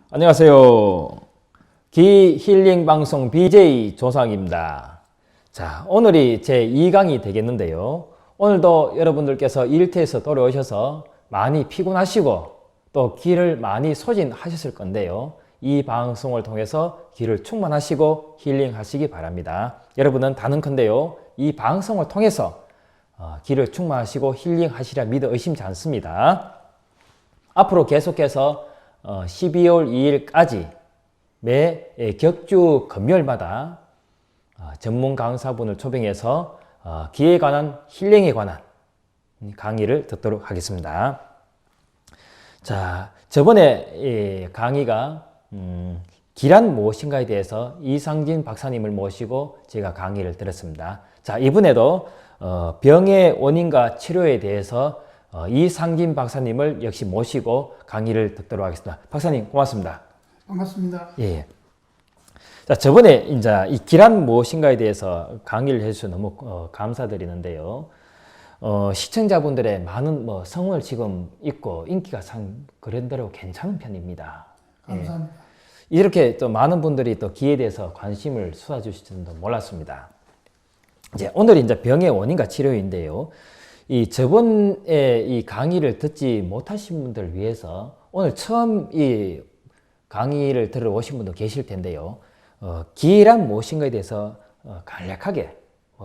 안녕하세요. 기 힐링 방송 BJ 조상입니다. 자, 오늘이 제 2강이 되겠는데요. 오늘도 여러분들께서 일터에서 돌아오셔서 많이 피곤하시고 또 기를 많이 소진하셨을 건데요. 이 방송을 통해서 기를 충만하시고 힐링하시기 바랍니다. 여러분은 다는컨대요. 이 방송을 통해서 기를 충만하시고 힐링하시리라 믿어 의심치 않습니다. 앞으로 계속해서 12월 2일까지 매 격주 금요일마다 전문 강사분을 초빙해서 기에 관한 힐링에 관한 강의를 듣도록 하겠습니다. 자, 저번에 강의가 기란 무엇인가에 대해서 이상진 박사님을 모시고 제가 강의를 들었습니다. 자, 이번에도 병의 원인과 치료에 대해서 이상진 박사님을 역시 모시고 강의를 듣도록 하겠습니다. 박사님 고맙습니다. 반갑습니다. 예. 자, 저번에 이제 이 기란 무엇인가에 대해서 강의를 해주셔서 너무 감사드리는데요. 시청자분들의 많은 성원을 지금 있고 인기가 그런대로 괜찮은 편입니다. 감사합니다. 예. 이렇게 또 많은 분들이 또 기에 대해서 관심을 쏟아주실 줄도 몰랐습니다. 이제 오늘 이제 병의 원인과 치료인데요. 이 저번에 이 강의를 듣지 못하신 분들을 위해서 오늘 처음 이 강의를 들어오신 분도 계실 텐데요. 기란 무엇인가에 대해서 간략하게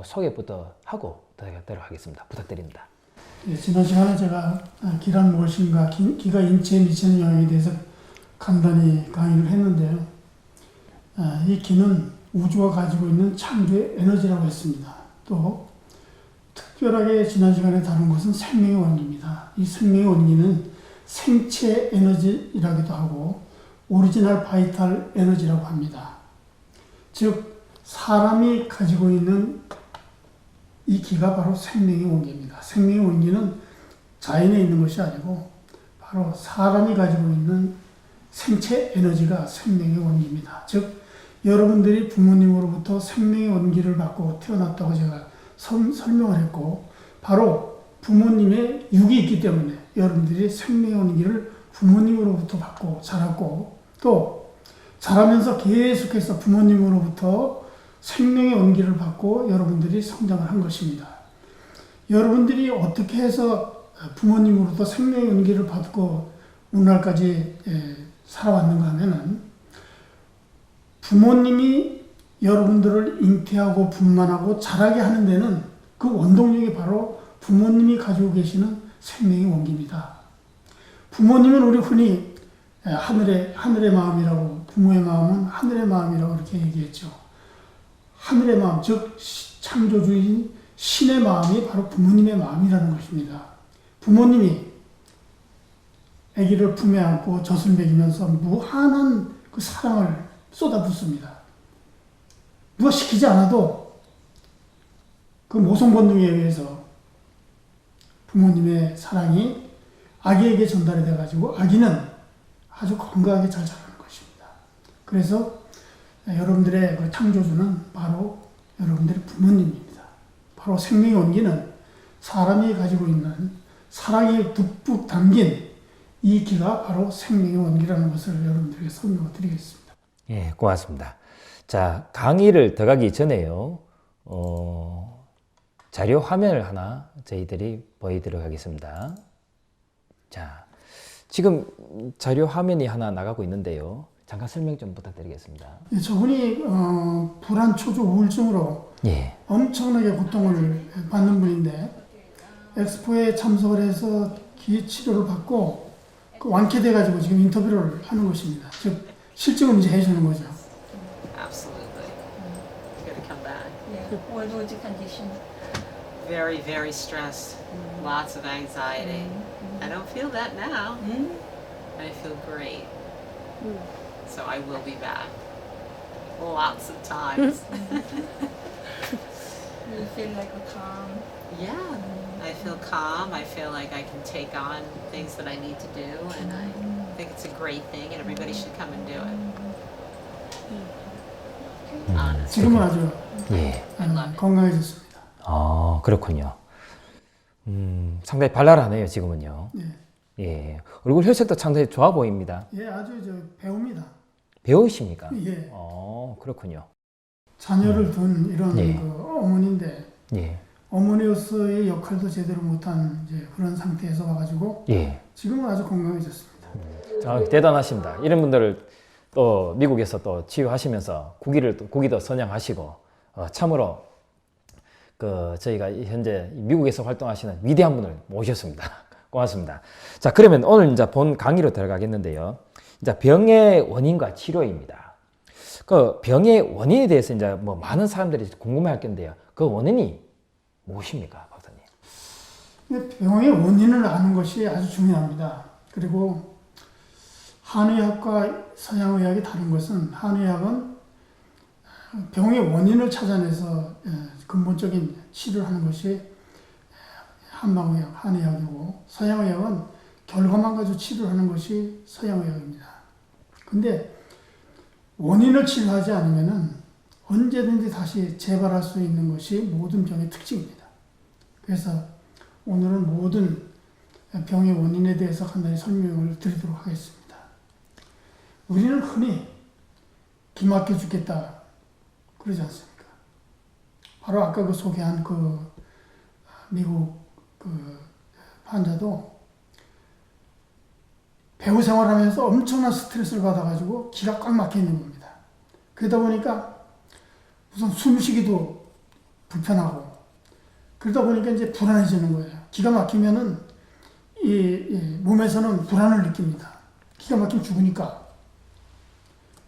소개부터 하고 들어가도록 하겠습니다. 부탁드립니다. 예, 지난 시간에 제가 기란 무엇인가, 기가 인체에 미치는 영향에 대해서 간단히 강의를 했는데요. 이 기는 우주가 가지고 있는 창조의 에너지라고 했습니다. 또 특별하게 지난 시간에 다룬 것은 생명의 원리입니다. 이 생명의 원리는 생체 에너지라기도 하고 오리지널 바이탈 에너지라고 합니다. 즉 사람이 가지고 있는 이 기가 바로 생명의 원기입니다. 생명의 원기는 자연에 있는 것이 아니고 바로 사람이 가지고 있는 생체 에너지가 생명의 원기입니다. 즉 여러분들이 부모님으로부터 생명의 원기를 받고 태어났다고 제가 설명을 했고 바로 부모님의 육이 있기 때문에 여러분들이 생명의 원기를 부모님으로부터 받고 자랐고 또 자라면서 계속해서 부모님으로부터 생명의 원기를 받고 여러분들이 성장을 한 것입니다. 여러분들이 어떻게 해서 부모님으로부터 생명의 원기를 받고 오늘날까지 살아왔는가 하면은 부모님이 여러분들을 잉태하고 분만하고 자라게 하는 데는 그 원동력이 바로 부모님이 가지고 계시는 생명의 원기입니다. 부모님은 우리 흔히 하늘의 마음이라고, 부모의 마음은 하늘의 마음이라고 이렇게 얘기했죠. 하늘의 마음, 즉 창조주인 신의 마음이 바로 부모님의 마음이라는 것입니다. 부모님이 아기를 품에 안고 젖을 먹이면서 무한한 그 사랑을 쏟아붓습니다. 누가 시키지 않아도 그 모성 본능에 의해서 부모님의 사랑이 아기에게 전달이 돼가지고 아기는 아주 건강하게 잘 자라는 것입니다. 그래서 여러분들의 그 창조주는 바로 여러분들의 부모님입니다. 바로 생명의 원기는 사람이 가지고 있는 사랑이 듬뿍 담긴 이 기가 바로 생명의 원기라는 것을 여러분들에게 설명을 드리겠습니다. 예, 고맙습니다. 자, 강의를 들어가기 전에요. 자료 화면을 하나 저희들이 보여드리도록 하겠습니다. 자, 지금 자료 화면이 하나 나가고 있는데요. 잠깐 설명 좀 부탁드리겠습니다. 예, 저분이 불안, 초조, 우울증으로 엄청나게 고통을 받는 분인데 엑스포에 참석을 해서 기 치료를 받고 완쾌돼가지고 지금 인터뷰를 하는 것입니다. 즉 실증을 이제 해주는 거죠. Absolutely. You're gonna come back. Yeah. What was the condition? Very, very stressed. Lots of anxiety. I don't feel that now. I feel great. So I will be back. Lots of times. You feel like a calm. Yeah. I feel calm. I feel like I can take on things that I need to do, and I think it's a great thing, and everybody should come and do it. Honestly. 지금은 아주 건강해졌습니다. 그렇군요. 상당히 발랄하네요, 지금은요. 네. 예. 얼굴 혈색도 상당히 좋아 보입니다. 예, 아주 배우입니다. 배우십니까? 예. 그렇군요. 자녀를 둔 이런 예. 어머니인데 예. 어머니로서의 역할도 제대로 못한 이제 그런 상태에서 와가지고 예. 지금은 아주 건강해졌습니다. 대단하십니다. 이런 분들을 또 미국에서 또 치유하시면서 국위도 선양하시고 참으로 저희가 현재 미국에서 활동하시는 위대한 분을 모셨습니다. 고맙습니다. 자, 그러면 오늘 이제 본 강의로 들어가겠는데요. 이제 병의 원인과 치료입니다. 그 병의 원인에 대해서 이제 뭐 많은 사람들이 궁금해할 건데요. 그 원인이 무엇입니까, 박사님? 근데 병의 원인을 아는 것이 아주 중요합니다. 그리고 한의학과 서양의학이 다른 것은 한의학은 병의 원인을 찾아내서 근본적인 치료를 하는 것이 한방의학, 한의학이고 서양의학은 결과만 가지고 치료를 하는 것이 서양의학입니다. 근데 원인을 치료하지 않으면 언제든지 다시 재발할 수 있는 것이 모든 병의 특징입니다. 그래서 오늘은 모든 병의 원인에 대해서 간단히 설명을 드리도록 하겠습니다. 우리는 흔히 기 막혀 죽겠다 그러지 않습니까? 바로 아까 소개한 미국 환자도 배우 생활하면서 엄청난 스트레스를 받아가지고 기가 꽉 막혀 있는 겁니다. 그러다 보니까 우선 숨쉬기도 불편하고 그러다 보니까 이제 불안해지는 거예요. 기가 막히면은 이 몸에서는 불안을 느낍니다. 기가 막히면 죽으니까.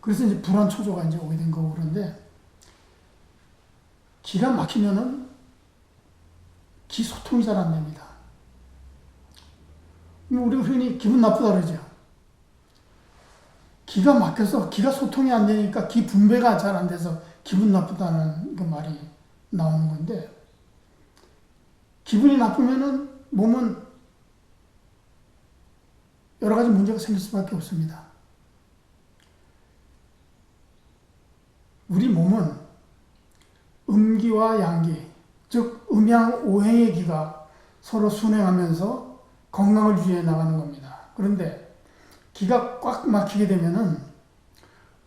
그래서 이제 불안 초조가 이제 오게 된 거고 그런데 기가 막히면은 기 소통이 잘 안 됩니다. 우리가 흔히 기분 나쁘다 그러죠. 기가 막혀서 기가 소통이 안 되니까 기 분배가 잘 안 돼서 기분 나쁘다는 그 말이 나오는 건데 기분이 나쁘면은 몸은 여러 가지 문제가 생길 수밖에 없습니다. 우리 몸은 음기와 양기, 즉 음양 오행의 기가 서로 순행하면서 건강을 유지해 나가는 겁니다. 그런데 기가 꽉 막히게 되면은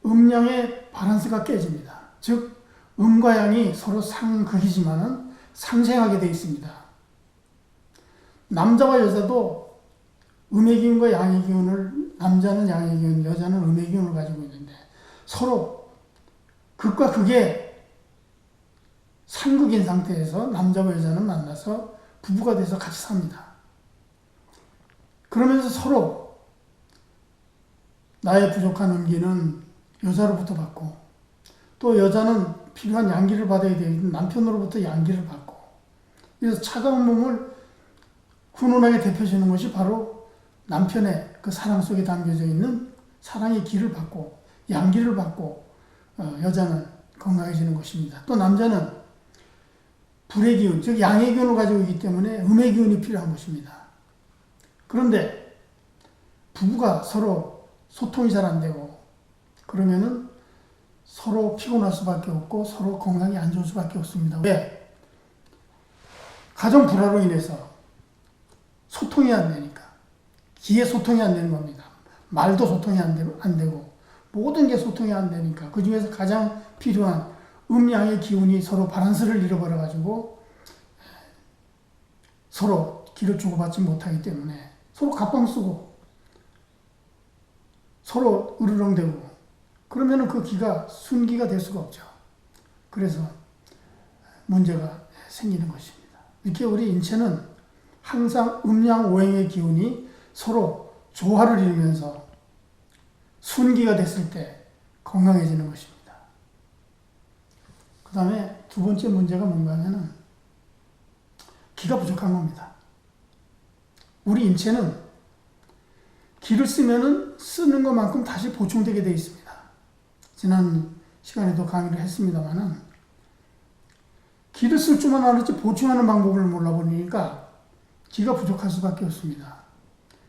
음양의 밸런스가 깨집니다. 즉 음과 양이 서로 상극이지만은 상생하게 되어 있습니다. 남자와 여자도 음의 기운과 양의 기운을 남자는 양의 기운, 여자는 음의 기운을 가지고 있는데 서로 극과 극의 상극인 상태에서 남자와 여자는 만나서 부부가 돼서 같이 삽니다. 그러면서 서로 나의 부족한 음기는 여자로부터 받고 또 여자는 필요한 양기를 받아야 되는 남편으로부터 양기를 받고 그래서 차가운 몸을 훈훈하게 데펴주는 것이 바로 남편의 그 사랑 속에 담겨져 있는 사랑의 기를 받고 양기를 받고 여자는 건강해지는 것입니다. 또 남자는 불의 기운, 즉 양의 기운을 가지고 있기 때문에 음의 기운이 필요한 것입니다. 그런데 부부가 서로 소통이 잘 안 되고 그러면은 서로 피곤할 수밖에 없고 서로 건강이 안 좋을 수밖에 없습니다. 왜? 가정 불화로 인해서 소통이 안 되니까. 기의 소통이 안 되는 겁니다. 말도 소통이 안 되고 모든 게 소통이 안 되니까 그 중에서 가장 필요한 음양의 기운이 서로 밸런스를 잃어버려가지고 서로 기를 주고받지 못하기 때문에 서로 갑방 쓰고 서로 으르렁대고 그러면은 그 기가 순기가 될 수가 없죠. 그래서 문제가 생기는 것입니다. 이렇게 우리 인체는 항상 음양 오행의 기운이 서로 조화를 이루면서 순기가 됐을 때 건강해지는 것입니다. 그 다음에 두 번째 문제가 뭔가 하면은 기가 부족한 겁니다. 우리 인체는 기를 쓰면은 쓰는 것만큼 다시 보충되게 되어 있습니다. 지난 시간에도 강의를 했습니다만은 기를 쓸 줄만 알았지 보충하는 방법을 몰라보니까 기가 부족할 수밖에 없습니다.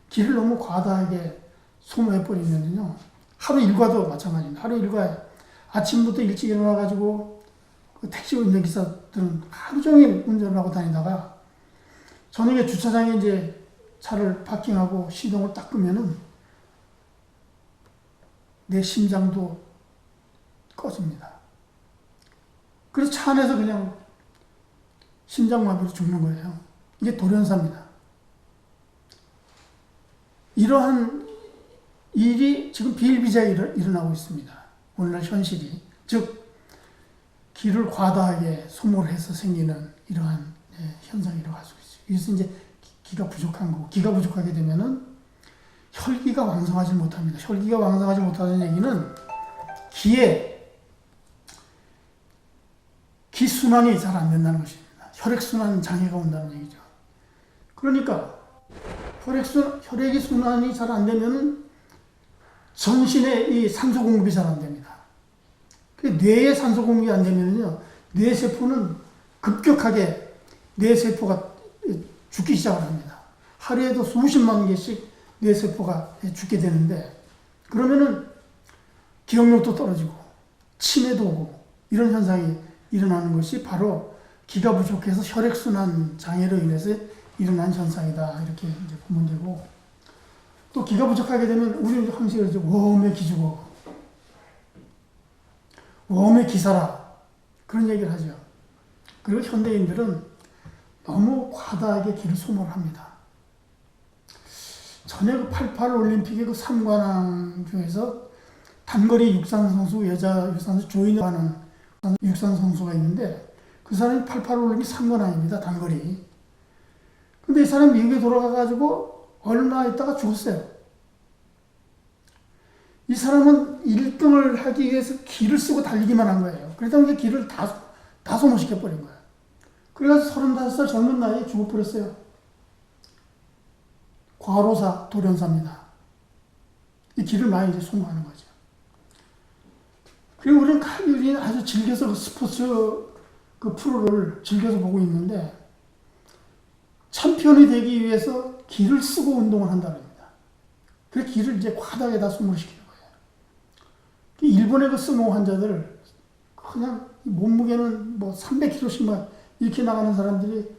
기를 너무 과다하게 소모해버리면요. 하루 일과도 마찬가지입니다. 하루 일과에 아침부터 일찍 일어나가지고 그 택시 운전기사들은 하루 종일 운전을 하고 다니다가 저녁에 주차장에 이제 차를 파킹하고 시동을 딱 끄면은 내 심장도 꺼집니다. 그래서 차 안에서 그냥 심장마비로 죽는 거예요. 이게 돌연사입니다. 이러한 일이 지금 비일비재하게 일어나고 있습니다. 오늘날 현실이. 즉 기를 과다하게 소모해서 생기는 이러한 현상이 일어날 수 있어요. 그래서 이제 기가 부족한 거고, 기가 부족하게 되면은 혈기가 왕성하지 못합니다. 혈기가 왕성하지 못하는 얘기는 기순환이 잘 안 된다는 것입니다. 혈액순환 장애가 온다는 얘기죠. 그러니까 혈액이 순환이 잘 안 되면은 전신에 이 산소 공급이 잘 안 됩니다. 뇌에 산소 공급이 안 되면요, 뇌세포는 급격하게 뇌세포가 죽기 시작을 합니다. 하루에도 수십만 개씩 뇌세포가 죽게 되는데, 그러면은 기억력도 떨어지고 치매도 오고 이런 현상이 일어나는 것이 바로 기가 부족해서 혈액순환 장애로 인해서 일어난 현상이다, 이렇게 이제 보면 되고, 또 기가 부족하게 되면 우리는 항상 그러죠. 웜에 기죽어, 웜에 기사라, 그런 얘기를 하죠. 그리고 현대인들은 너무 과다하게 기를 소모를 합니다. 전에 그 88 올림픽의 그 3관왕 중에서 단거리 육상 선수, 여자 육상 선수 조인하는 육상 선수가 있는데, 그 사람이 88 올림픽 3관왕입니다. 단거리. 근데 이 사람이 미국에 돌아가가지고 얼마 있다가 죽었어요. 이 사람은 1등을 하기 위해서 기를 쓰고 달리기만 한 거예요. 그러다 보니까 기를 다 소모시켜버린 거예요. 그래서 35살 젊은 나이에 죽어버렸어요. 과로사, 돌연사입니다. 이 기를 많이 이제 소모하는 거죠. 그리고 우리는 아주 즐겨서 그 스포츠 그 프로를 즐겨서 보고 있는데, 챔피언이 되기 위해서 기를 쓰고 운동을 한다는 겁니다. 그 기를 이제 과다하게 다 소모시키는 거예요. 일본의 그 스모 환자들, 그냥 몸무게는 뭐 300kg씩만 이렇게 나가는 사람들이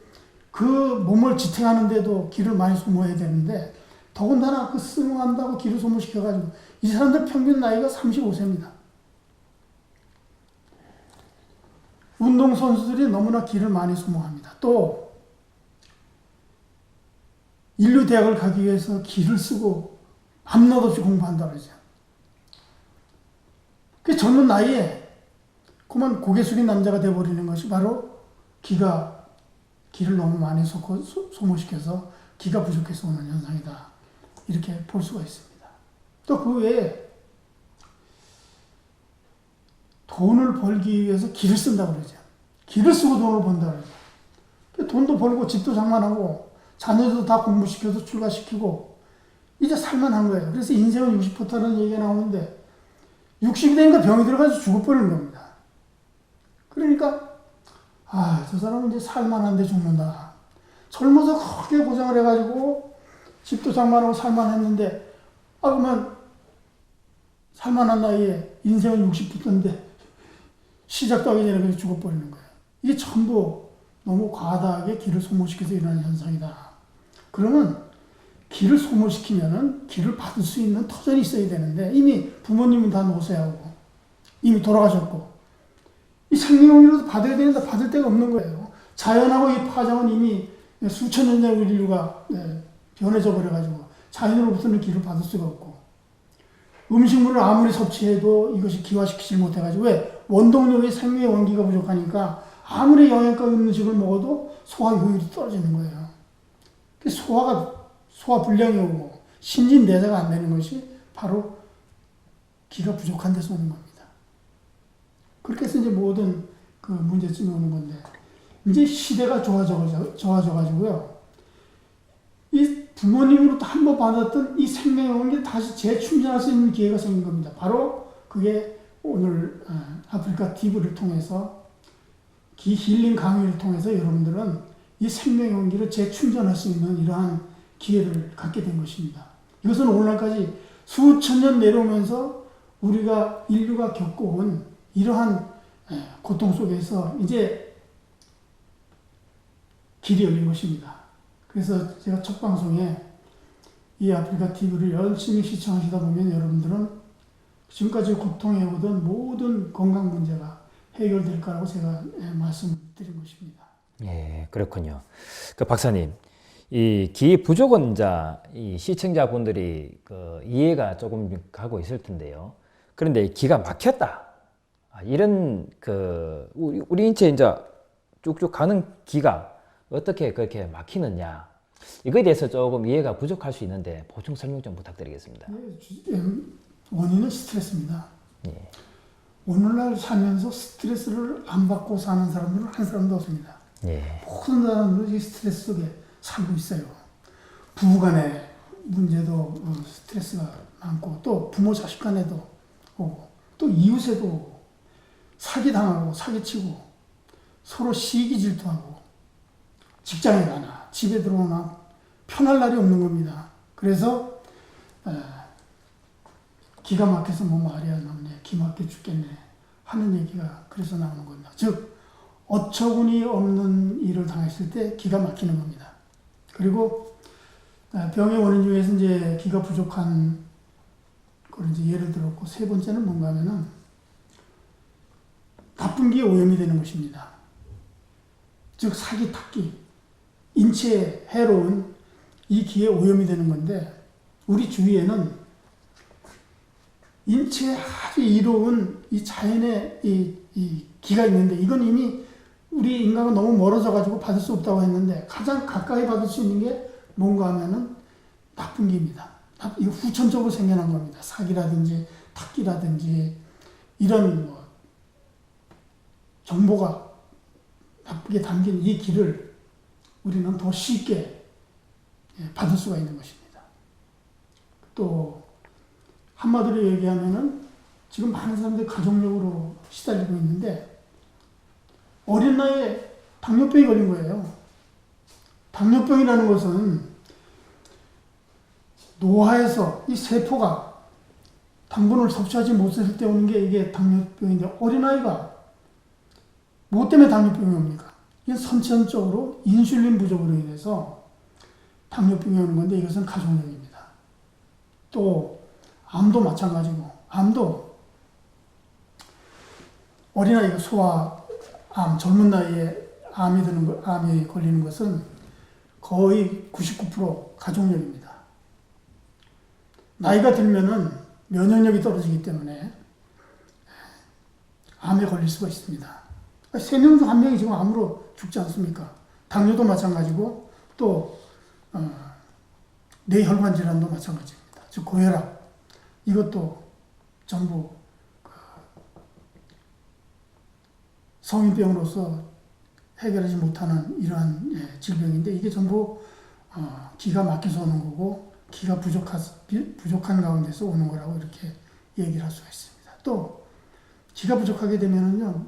그 몸을 지탱하는데도 기를 많이 소모해야 되는데, 더군다나 그 스모 한다고 기를 소모시켜가지고 이 사람들 평균 나이가 35세입니다. 운동선수들이 너무나 기를 많이 소모합니다. 또 인류대학을 가기 위해서 기를 쓰고 밤낮 없이 공부한다고 그러죠. 그 젊은 나이에 그만 고개 숙인 남자가 되어버리는 것이 바로 기를 너무 많이 소모시켜서 기가 부족해서 오는 현상이다, 이렇게 볼 수가 있습니다. 또 그 외에 돈을 벌기 위해서 기를 쓴다고 그러죠. 기를 쓰고 돈을 번다고 그러죠. 돈도 벌고 집도 장만하고 자녀들도 다 공부시켜서 출가시키고 이제 살만한 거예요. 그래서 인생은 60부터라는 얘기가 나오는데 60이 되니까 병이 들어가서 죽어버리는 겁니다. 그러니까 저 사람은 이제 살만한데 죽는다. 젊어서 크게 고생을 해가지고 집도 장만하고 살만했는데 그러면 살만한 나이에 인생은 60부터인데 시작도 하기 전에 그냥 죽어버리는 거예요. 이게 전부 너무 과다하게 기를 소모시켜서 일어나는 현상이다. 그러면 기를 소모시키면은 기를 받을 수 있는 터전이 있어야 되는데, 이미 부모님은 다 노쇠하고 이미 돌아가셨고 이 생명으로도 받아야 되는데 받을 데가 없는 거예요. 자연하고 이 파장은 이미 수천 년 전에 인류가 변해져 버려가지고 자연으로부터는 기를 받을 수가 없고, 음식물을 아무리 섭취해도 이것이 기화시키지 못해가지고, 왜? 원동력의 생명의 원기가 부족하니까 아무리 영양가 있는 음식을 먹어도 소화 효율이 떨어지는 거예요. 소화 불량이 오고 신진대사가 안 되는 것이 바로 기가 부족한 데서 오는 겁니다. 그렇게 해서 이제 모든 그 문제점이 오는 건데, 이제 시대가 좋아져가지고요, 이 부모님으로부터 한 번 받았던 이 생명의 원기를 다시 재충전할 수 있는 기회가 생긴 겁니다. 바로 그게 오늘 아프리카 TV를 통해서 기 힐링 강의를 통해서 여러분들은 이 생명의 원기를 재충전할 수 있는 이러한 기회를 갖게 된 것입니다. 이것은 오늘날까지 수천 년 내려오면서 인류가 겪어온 이러한 고통 속에서 이제 길이 열린 것입니다. 그래서 제가 첫 방송에 이 아프리카 TV를 열심히 시청하시다 보면 여러분들은 지금까지 고통해오던 모든 건강 문제가 해결될 거라고 제가 말씀드린 것입니다. 예, 그렇군요. 그 박사님, 이 기 부족은 이제 이 시청자분들이 그 이해가 조금 가고 있을 텐데요. 그런데 기가 막혔다. 이런 그 우리 인체 이제 쭉쭉 가는 기가 어떻게 그렇게 막히느냐. 이거에 대해서 조금 이해가 부족할 수 있는데 보충 설명 좀 부탁드리겠습니다. 원인은 스트레스입니다. 예. 오늘날 살면서 스트레스를 안 받고 사는 사람들은 한 사람도 없습니다. 예. 모든 사람들이 스트레스 속에 살고 있어요. 부부간의 문제도 스트레스가 많고 또 부모 자식 간에도 오고 또 이웃에도 오고 사기당하고 사기치고 서로 시기 질투하고 직장에 가나 집에 들어오나 편할 날이 없는 겁니다. 그래서 기가 막혀서 뭐 말이 안 나오네, 기 막혀 죽겠네 하는 얘기가 그래서 나오는 겁니다. 즉 어처구니 없는 일을 당했을 때 기가 막히는 겁니다. 그리고 병의 원인 중에서 이제 기가 부족한 걸 이제 예를 들었고 세 번째는 뭔가 하면은 나쁜 기에 오염이 되는 것입니다. 즉 사기, 탁기, 인체에 해로운 이 기에 오염이 되는 건데 우리 주위에는 인체에 아주 이로운 이 자연의 이 기가 있는데 이건 이미 우리 인간과 너무 멀어져 가지고 받을 수 없다고 했는데 가장 가까이 받을 수 있는 게 뭔가 하면은 나쁜 기입니다. 이거 후천적으로 생겨난 겁니다. 사기라든지 탁기라든지 이런 뭐 정보가 나쁘게 담긴 이 기를 우리는 더 쉽게 받을 수가 있는 것입니다. 또 한마디로 얘기하면은 지금 많은 사람들이 가족력으로 시달리고 있는데 어린 나이에 당뇨병이 걸린 거예요. 당뇨병이라는 것은 노화에서 이 세포가 당분을 섭취하지 못했을 때 오는 게 이게 당뇨병인데 어린아이가 뭐 때문에 당뇨병이 옵니까? 이게 선천적으로 인슐린 부족으로 인해서 당뇨병이 오는 건데 이것은 가족력입니다. 또 암도 마찬가지고 암도 어린아이가 소아암 젊은 나이에 암이 걸리는 것은 거의 99% 가족력입니다. 나이가 들면은 면역력이 떨어지기 때문에 암에 걸릴 수가 있습니다. 3명 중 1명이 지금 암으로 죽지 않습니까? 당뇨도 마찬가지고 또 뇌혈관 질환도 마찬가지입니다. 즉 고혈압 이것도 전부 성인병으로서 해결하지 못하는 이러한 질병인데 이게 전부 기가 막혀서 오는 거고 기가 부족한 가운데서 오는 거라고 이렇게 얘기를 할 수가 있습니다. 또 기가 부족하게 되면은요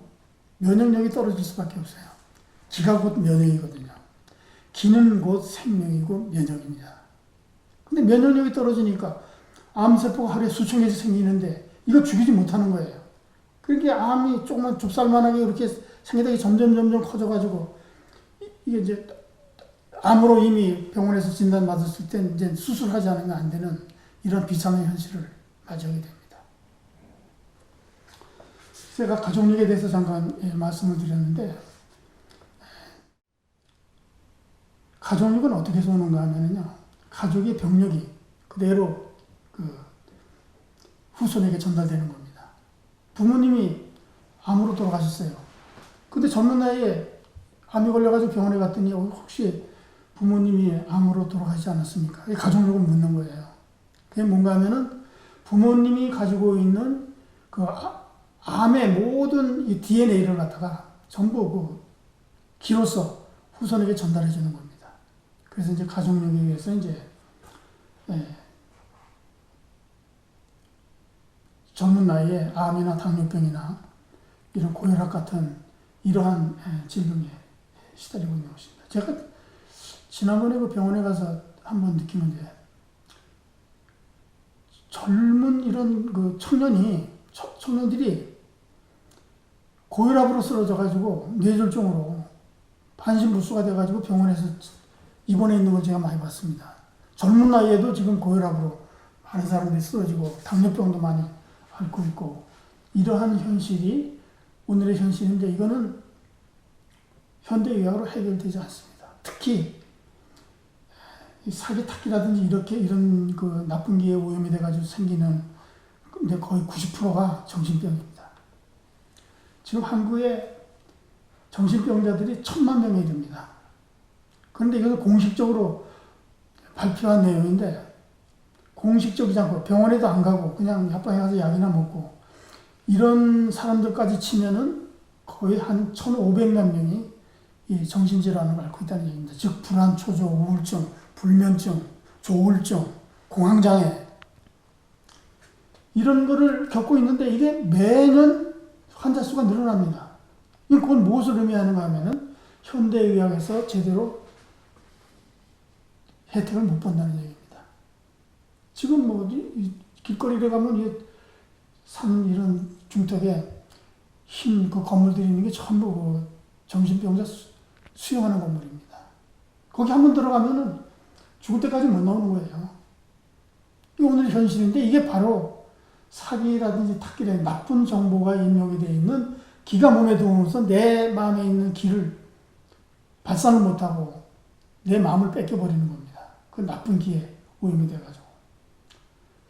면역력이 떨어질 수밖에 없어요. 기가 곧 면역이거든요. 기는 곧 생명이고 면역입니다. 근데 면역력이 떨어지니까 암세포가 하루에 수천 개씩 생기는데 이거 죽이지 못하는 거예요. 그러니까 암이 조그만 좁쌀만하게 그렇게 생기다가 점점 커져가지고 이게 이제 암으로 이미 병원에서 진단받았을 때 이제 수술하지 않으면 안 되는 이런 비참한 현실을 맞이하게 됩니다. 제가 가족력에 대해서 잠깐 말씀을 드렸는데 가족력은 어떻게 해서 오는가 하면요 가족의 병력이 그대로 후손에게 전달되는 겁니다. 부모님이 암으로 돌아가셨어요. 근데 젊은 나이에 암이 걸려가지고 병원에 갔더니 혹시 부모님이 암으로 돌아가시지 않았습니까? 가족력을 묻는 거예요. 그게 뭔가 하면은 부모님이 가지고 있는 그 암의 모든 이 DNA를 갖다가 전부 그 기로서 후손에게 전달해 주는 겁니다. 그래서 이제 가족력에 의해서 이제 젊은 나이에 암이나 당뇨병이나 이런 고혈압 같은 이러한 질병에 시달리고 있는 것입니다. 제가 지난번에 그 병원에 가서 한번 느끼는 게 젊은 이런 그 청년들이 고혈압으로 쓰러져가지고 뇌졸중으로 반신불수가 돼가지고 병원에서 입원해 있는 걸 제가 많이 봤습니다. 젊은 나이에도 지금 고혈압으로 많은 사람들이 쓰러지고 당뇨병도 많이 앓고 있고 이러한 현실이 오늘의 현실인데 이거는 현대의학으로 해결되지 않습니다. 특히 이 사기 탁기라든지 이런 그 나쁜 기에 오염이 돼가지고 생기는 근데 거의 90%가 정신병입니다. 지금 한국에 정신병자들이 1,000만 명에 이릅니다. 그런데 이것을 공식적으로 발표한 내용인데 공식적이지 않고 병원에도 안 가고 그냥 약방에 가서 약이나 먹고 이런 사람들까지 치면은 거의 한 1,500만 명이 이 정신질환을 앓고 있다는 얘기입니다. 즉 불안, 초조, 우울증, 불면증, 조울증, 공황장애 이런 거를 겪고 있는데 이게 매년 환자 수가 늘어납니다. 그건 무엇을 의미하는가 하면은 현대의학에서 제대로 혜택을 못 본다는 얘기입니다. 지금 뭐 길거리에 가면 이런 중턱에 흰 그 건물들이 있는 게 전부 그 정신병자 수용하는 건물입니다. 거기 한번 들어가면은 죽을 때까지 못 나오는 거예요. 이게 오늘 현실인데 이게 바로 사기라든지 탁기라든지 나쁜 정보가 입력이 되어 있는 기가 몸에 들어오면서 내 마음에 있는 기를 발산을 못하고 내 마음을 뺏겨버리는 겁니다. 그 나쁜 기에 오염이 돼가지고.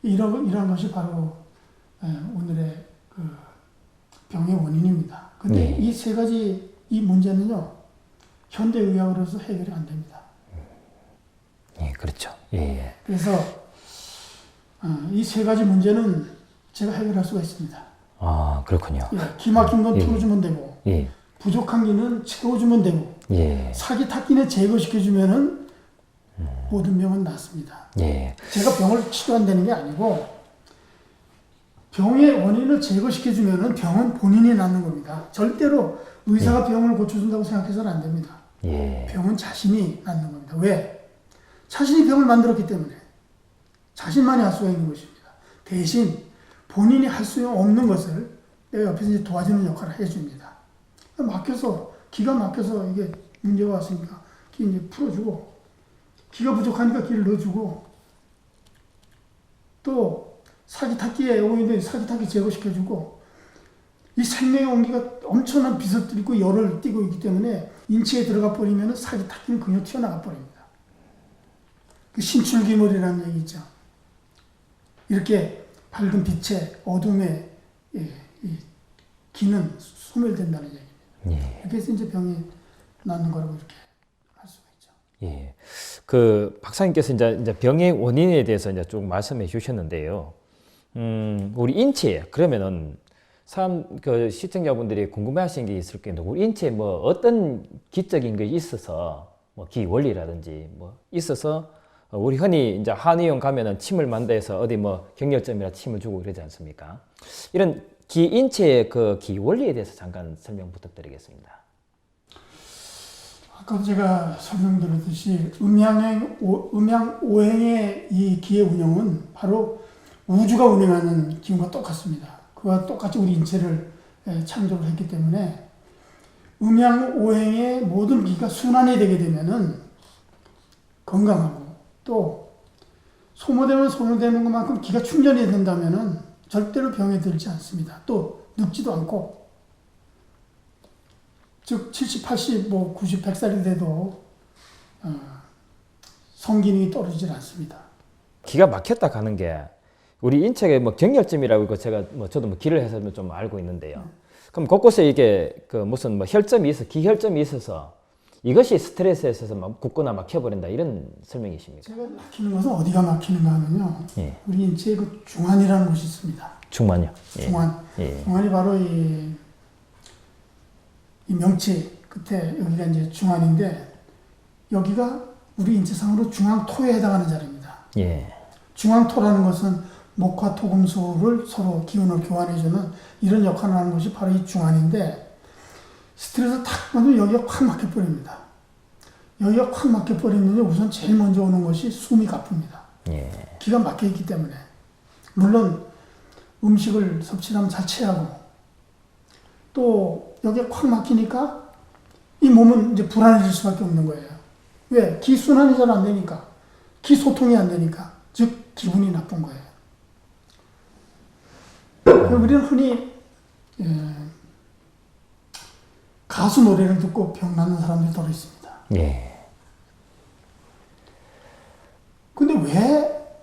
이런 것이 바로 오늘의 그 병의 원인입니다. 근데 이 세 가지 이 문제는요, 현대의학으로서 해결이 안 됩니다. 예, 그렇죠. 예. 그래서 이 세 가지 문제는 제가 해결할 수가 있습니다. 아, 그렇군요. 예, 기 막힌 건 풀어주면 되고, 예. 부족한 기는 채워주면 되고, 예. 사기 탁기는 제거시켜주면은 모든 병은 낫습니다. 예. 제가 병을 치료한다는 게 아니고 병의 원인을 제거시켜주면은 병은 본인이 낫는 겁니다. 절대로 의사가 병을 고쳐준다고 생각해서는 안 됩니다. 예. 병은 자신이 낫는 겁니다. 왜? 자신이 병을 만들었기 때문에 자신만이 할 수가 있는 것입니다. 대신 본인이 할 수 없는 것을 내가 옆에서 이제 도와주는 역할을 해줍니다. 기가 막혀서 이게 문제가 왔으니까 기 이제 풀어주고, 기가 부족하니까 기를 넣어주고, 또 사기 탁기에 오히려 사기 탁기 제거시켜주고, 이 생명의 온기가 엄청난 빛을 띠고 열을 띠고 있기 때문에 인체에 들어가 버리면 사기 탁기는 그냥 튀어나가 버립니다. 그 신출귀몰이라는 얘기 있죠. 이렇게 밝은 빛에 어둠에 이 기는 소멸된다는 얘기입니다. 예. 이렇게 해서 이제 병이 낫는 거라고 이렇게 할 수가 있죠. 예. 그 박사님께서 이제 병의 원인에 대해서 이제 쭉 말씀해 주셨는데요. 우리 인체 그러면은 그 시청자분들이 궁금해하시는 게 있을 텐데 우리 인체에 뭐 어떤 기적인 게 있어서 뭐 기 원리라든지 뭐 있어서 우리 흔히 이제 한의원 가면은 침을 만다해서 어디 뭐 경렬점이라 침을 주고 그러지 않습니까? 이런 인체의 그 기 원리에 대해서 잠깐 설명 부탁드리겠습니다. 아까 제가 설명드렸듯이 음양오행의 이 기의 운영은 바로 우주가 운행하는 기운과 똑같습니다. 그와 똑같이 우리 인체를 창조를 했기 때문에 음양오행의 모든 기가 순환이 되게 되면은 건강하고, 또 소모되면 소모되는 것만큼 기가 충전이 된다면은 절대로 병에 들지 않습니다. 또 늙지도 않고, 즉 70, 80, 뭐 90, 100살이 돼도 성기능이 떨어지질 않습니다. 기가 막혔다 가는 게 우리 인체에 뭐 경혈점이라고 있고 제가 뭐 저도 뭐 기를 해서 좀 알고 있는데요. 그럼 곳곳에 이게 그 무슨 뭐 혈점이 있어 기혈점이 있어서 이것이 스트레스에 있어서 막 굳거나 막혀버린다 이런 설명이십니까? 제가 막히는 것은 어디가 막히는가 하면요. 예. 우리 인체에 그 중환이라는 곳이 있습니다. 중만요. 예. 중환. 예. 중환이 바로 이 명치 끝에 여기가 이제 중환인데 여기가 우리 인체상으로 중앙토에 해당하는 자리입니다. 예. 중앙토라는 것은 목화 토금수를 서로 기운을 교환해주는 이런 역할을 하는 것이 바로 이 중환인데 스트레스 탁 받으면 여기가 확 막혀버립니다. 여기가 확 막혀버리면 우선 제일 먼저 오는 것이 숨이 가쁩니다. 예. 기가 막혀있기 때문에. 물론 음식을 섭취하면 잘 체하고 또 여기가 확 막히니까 이 몸은 이제 불안해질 수밖에 없는 거예요. 왜? 기 순환이 잘 안 되니까 소통이 안 되니까, 즉 기분이 나쁜 거예요. 우리는 흔히 가수 노래를 듣고 병나는 사람들이 더러 있습니다. 예. 근데 왜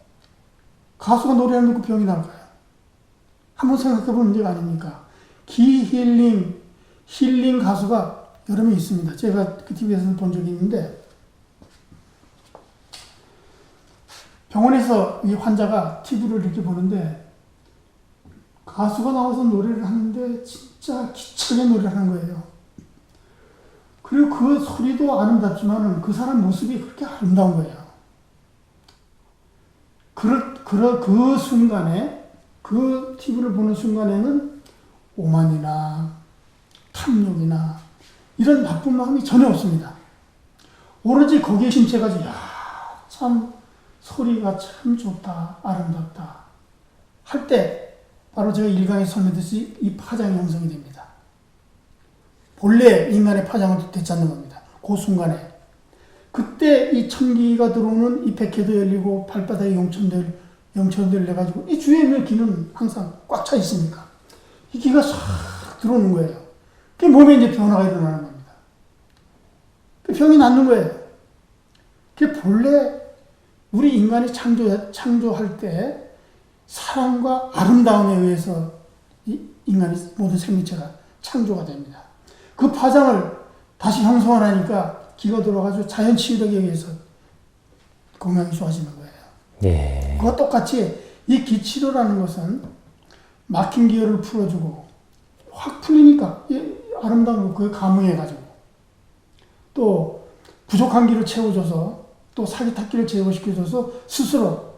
가수가 노래를 듣고 병이 날까요? 한번 생각해 볼 문제가 아닙니까? 힐링 가수가 여러 명 있습니다. 제가 그 TV에서 본 적이 있는데, 병원에서 이 환자가 TV를 이렇게 보는데, 가수가 나와서 노래를 하는데 진짜 기차게 노래를 하는 거예요. 그리고 그 소리도 아름답지만 그 사람 모습이 그렇게 아름다운 거예요. 그 순간에, 그 TV를 보는 순간에는 오만이나 탐욕이나 이런 나쁜 마음이 전혀 없습니다. 오로지 거기에 심취해가지고, 야, 참 소리가 참 좋다, 아름답다 할 때, 바로 제가 일강에 설명드렸듯이 이 파장이 형성이 됩니다. 본래 인간의 파장을 되찾는 겁니다. 그 순간에. 그때 이 천기가 들어오는 이 백회도 열리고 발바닥에 영천들 내가지고 이 주위에 있는 기는 항상 꽉 차 있으니까 이 기가 싹 들어오는 거예요. 그 몸에 이제 변화가 일어나는 겁니다. 그 병이 낫는 거예요. 그 본래 우리 인간이 창조할 때 사랑과 아름다움에 의해서 이 인간이 모든 생명체가 창조가 됩니다. 그 파장을 다시 형성하니까 기가 돌아가지고 자연 치유력에 의해서 건강이 좋아지는 거예요. 예. 그와 똑같이 이 기치료라는 것은 막힌 기혈을 풀어주고 확 풀리니까 아름다운 거 그에 감흥해가지고 또 부족한 기를 채워줘서 또 사기탈기를 제거시켜줘서 스스로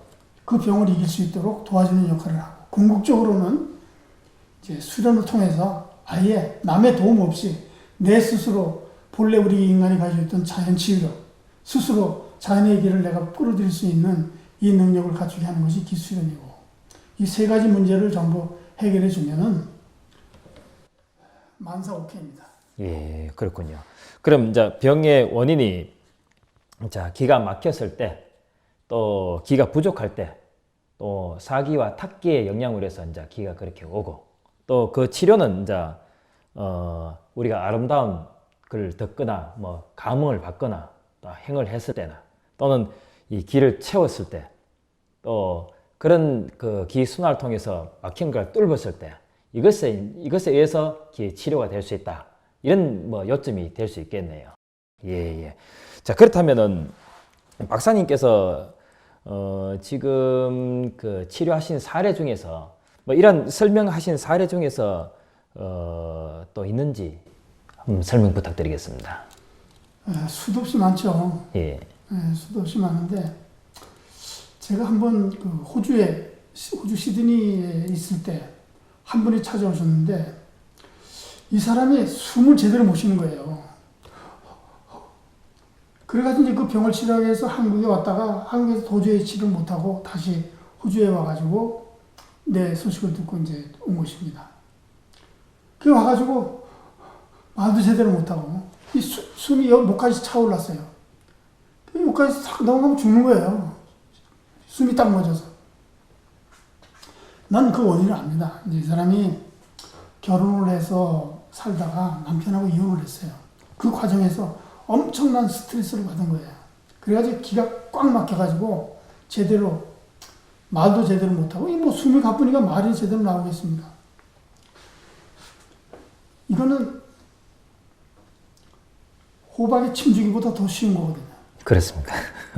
그 병을 이길 수 있도록 도와주는 역할을 하고, 궁극적으로는 이제 수련을 통해서 아예 남의 도움 없이 내 스스로 본래 우리 인간이 가지고 있던 자연 치유력, 스스로 자연의 길을 내가 끌어들일 수 있는 이 능력을 갖추게 하는 것이 기수련이고, 이 세 가지 문제를 전부 해결해 주면은 만사 오케이입니다. 예, 그렇군요. 그럼 이제 병의 원인이 자, 기가 막혔을 때, 또 기가 부족할 때, 또 사기와 탁기의 영향으로 해서 이제 기가 그렇게 오고, 또 그 치료는 이제 우리가 아름다운 걸 듣거나 뭐 감흥을 받거나 또 행을 했을 때나 또는 이 기를 채웠을 때, 또 그런 그 기 순환을 통해서 막힌 걸 뚫었을 때 이것에 의해서 기 치료가 될 수 있다. 이런 뭐 요점이 될 수 있겠네요. 예, 예. 자, 그렇다면은 박사님께서 지금 그 치료하신 사례 중에서 뭐 이런 설명하신 사례 중에서 또 있는지 한번 설명 부탁드리겠습니다. 수도 없이 많죠. 예. 수도 없이 많은데, 제가 한번 그 호주 시드니에 있을 때 한 분이 찾아오셨는데, 이 사람이 숨을 제대로 못 쉬는 거예요. 그래가지고 이제 그 병을 치료하기 위해서 한국에 왔다가 한국에서 도저히 치료를 못하고 다시 호주에 와가지고 내 소식을 듣고 이제 온 것입니다. 그 와가지고 말도 제대로 못하고 이 숨이 목까지 차올랐어요. 그 목까지 싹 넘어가면 죽는 거예요. 숨이 딱 멎어서. 난 그 원인을 압니다. 이제 이 사람이 결혼을 해서 살다가 남편하고 이혼을 했어요. 그 과정에서 엄청난 스트레스를 받은 거예요. 그래가지고 기가 꽉 막혀가지고 제대로 말도 제대로 못하고, 뭐 숨이 가쁘니까 말이 제대로 나오겠습니까? 이거는 호박의 침주기보다 더 쉬운 거거든요. 그렇습니까?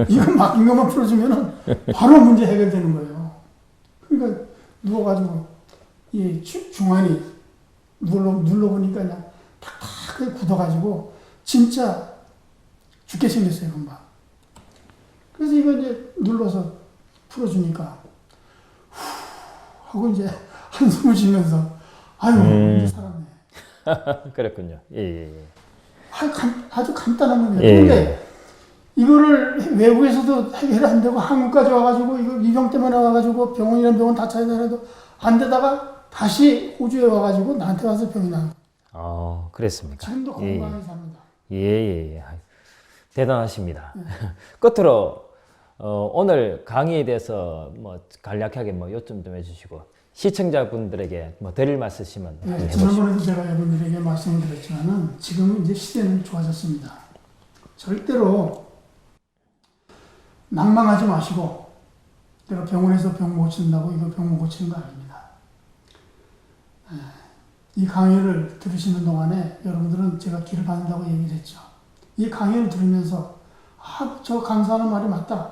이거 막힌 것만 풀어주면은 바로 문제 해결되는 거예요. 그러니까 누워가지고 이 중환이 눌러보니까 그냥 탁탁하게 굳어가지고 진짜 죽게 생겼어요, 금방. 그래서 이거 이제 눌러서 풀어주니까 후 하고 이제 한숨을 쉬면서 아유 이제 살았네. 그렇군요. 예, 예. 아주 간단한 겁니다. 예. 근데 이거를 외국에서도 해결 안 되고 한국까지 와가지고 이거 이 병 때문에 와가지고 병원이랑 병원 다 찾아다녀도 안 되다가 다시 호주에 와가지고 나한테 와서 병이 난 거예요. 그랬습니까? 지금도 건강하게 예, 삽니다. 예, 예. 대단하십니다. 끝으로 오늘 강의에 대해서 뭐 간략하게 뭐 요점 좀 해주시고 시청자분들에게 뭐 드릴 말씀 있으시면 네, 한번 해보시죠. 지난번에도 제가 여러분들에게 말씀드렸지만은 지금은 이제 시대는 좋아졌습니다. 절대로 낭망하지 마시고 내가 병원에서 병 못 고친다고 이거 병 못 고치는 거 아닙니다. 이 강의를 들으시는 동안에 여러분들은 제가 길을 받는다고 얘기를 했죠. 이 강의를 들으면서 저 강사하는 말이 맞다.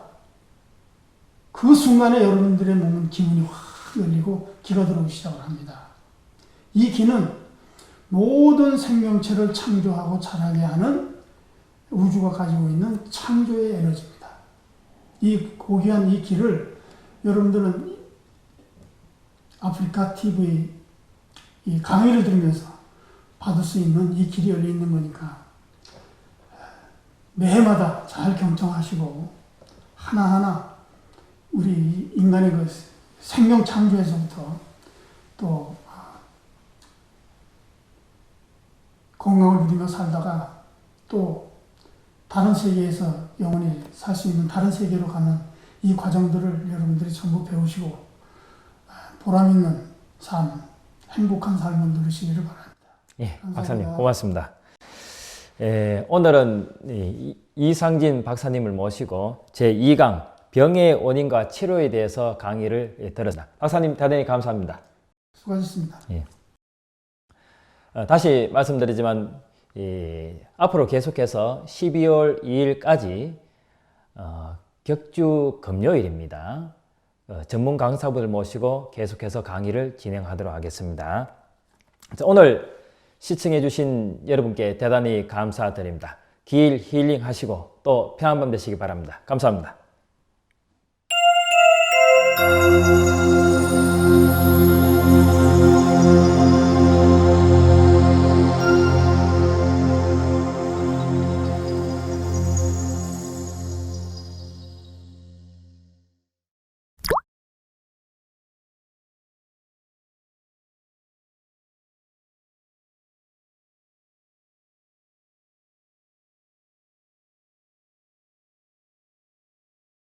그 순간에 여러분들의 몸은 기운이 확 열리고 기가 들어오기 시작을 합니다. 이 기는 모든 생명체를 창조하고 자라게 하는 우주가 가지고 있는 창조의 에너지입니다. 이 고귀한 이 기를 여러분들은 아프리카 TV 이 강의를 들으면서 받을 수 있는 이 길이 열려 있는 거니까 매해마다 잘 경청하시고 하나하나 우리 인간의 그 생명 창조에서부터 또 건강을 누리며 살다가 또 다른 세계에서 영원히 살 수 있는 다른 세계로 가는 이 과정들을 여러분들이 전부 배우시고 보람 있는 삶, 행복한 삶을 누리시기를 바랍니다. 예, 감사합니다. 박사님 고맙습니다. 오늘은 이상진 박사님을 모시고 제2강 병의 원인과 치료에 대해서 강의를 들었습니다. 박사님 대단히 감사합니다. 수고하셨습니다. 예. 다시 말씀드리지만 앞으로 계속해서 12월 2일까지 격주 금요일입니다. 전문 강사분을 모시고 계속해서 강의를 진행하도록 하겠습니다. 오늘 시청해 주신 여러분께 대단히 감사드립니다. 길 힐링 하시고 또 편한 밤 되시기 바랍니다. 감사합니다.